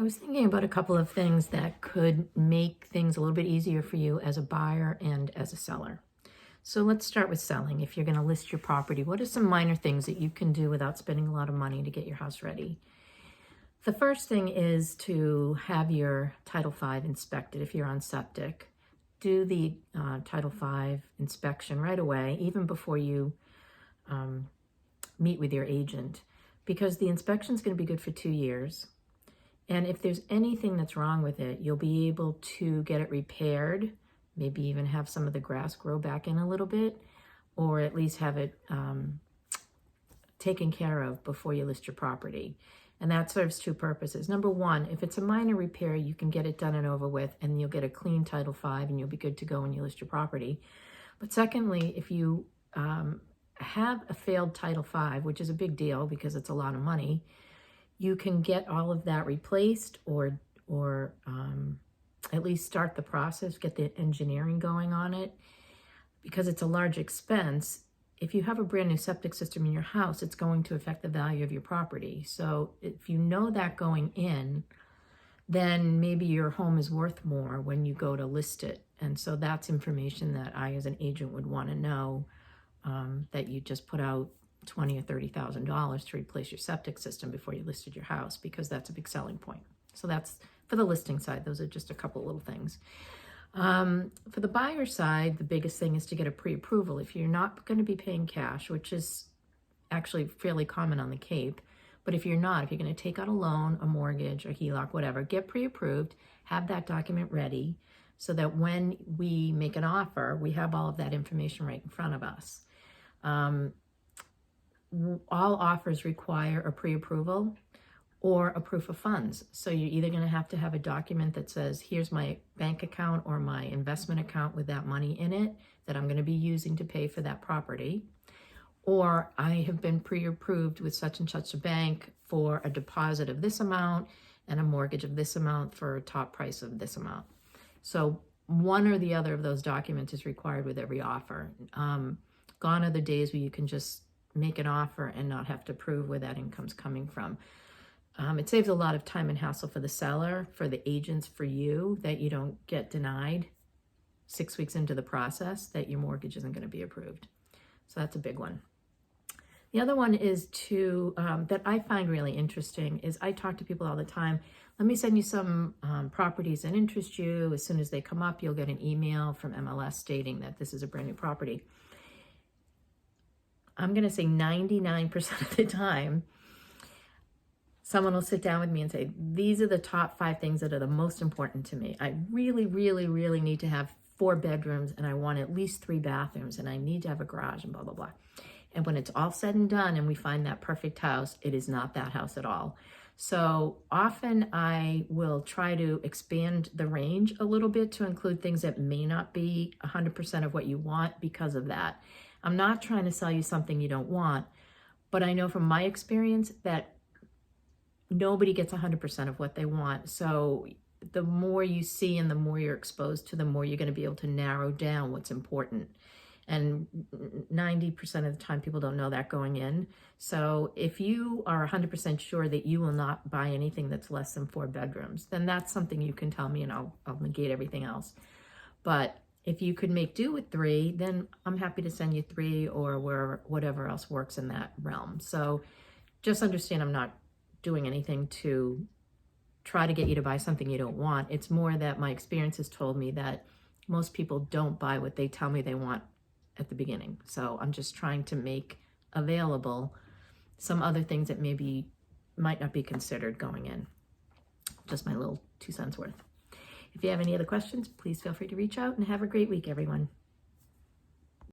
I was thinking about a couple of things that could make things a little bit easier for you as a buyer and as a seller. So let's start with selling. If you're going to list your property, what are some minor things that you can do without spending a lot of money to get your house ready? The first thing is to have your Title V inspected if you're on septic. Do the Title V inspection right away, even before you meet with your agent, because the inspection is going to be good for 2 years. And if there's anything that's wrong with it, you'll be able to get it repaired, maybe even have some of the grass grow back in a little bit, or at least have it taken care of before you list your property. And that serves two purposes. Number one, if it's a minor repair, you can get it done and over with, and you'll get a clean Title V, and you'll be good to go when you list your property. But secondly, if you have a failed Title V, which is a big deal because it's a lot of money, you can get all of that replaced or at least start the process, get the engineering going on it. Because it's a large expense, if you have a brand new septic system in your house, it's going to affect the value of your property. So if you know that going in, then maybe your home is worth more when you go to list it. And so that's information that I as an agent would want to know, that you just put out $20,000 or $30,000 to replace your septic system before you listed your house, because that's a big selling point. So that's for the listing side. Those are just a couple little things. For the buyer side, the biggest thing is to get a pre-approval. If you're not going to be paying cash, which is actually fairly common on the Cape, but if you're going to take out a loan, a mortgage, a HELOC, whatever, get pre-approved, have that document ready so that when we make an offer, we have all of that information right in front of us. All offers require a pre-approval or a proof of funds. So you're either going to have a document that says, here's my bank account or my investment account with that money in it that I'm going to be using to pay for that property. Or I have been pre-approved with such and such a bank for a deposit of this amount and a mortgage of this amount for a top price of this amount. So one or the other of those documents is required with every offer. Gone are the days where you can just make an offer and not have to prove where that income's coming from. It saves a lot of time and hassle for the seller, for the agents, for you, that you don't get denied 6 weeks into the process that your mortgage isn't going to be approved. So that's a big one. The other one is that I find really interesting is I talk to people all the time. Let me send you some properties that interest you. As soon as they come up, you'll get an email from MLS stating that this is a brand new property. I'm going to say 99% of the time, someone will sit down with me and say, these are the top 5 things that are the most important to me. I really, really, really need to have 4 bedrooms, and I want at least 3 bathrooms, and I need to have a garage, and blah, blah, blah. And when it's all said and done and we find that perfect house, it is not that house at all. So often I will try to expand the range a little bit to include things that may not be 100% of what you want because of that. I'm not trying to sell you something you don't want, but I know from my experience that nobody gets 100% of what they want. So the more you see and the more you're exposed to, the more you're going to be able to narrow down what's important. And 90% of the time, people don't know that going in. So if you are 100% sure that you will not buy anything that's less than 4 bedrooms, then that's something you can tell me, and I'll negate everything else. But if you could make do with 3, then I'm happy to send you 3 or whatever else works in that realm. So just understand I'm not doing anything to try to get you to buy something you don't want. It's more that my experience has told me that most people don't buy what they tell me they want at the beginning. So I'm just trying to make available some other things that maybe might not be considered going in. Just my little 2 cents worth. If you have any other questions, please feel free to reach out, and have a great week, everyone.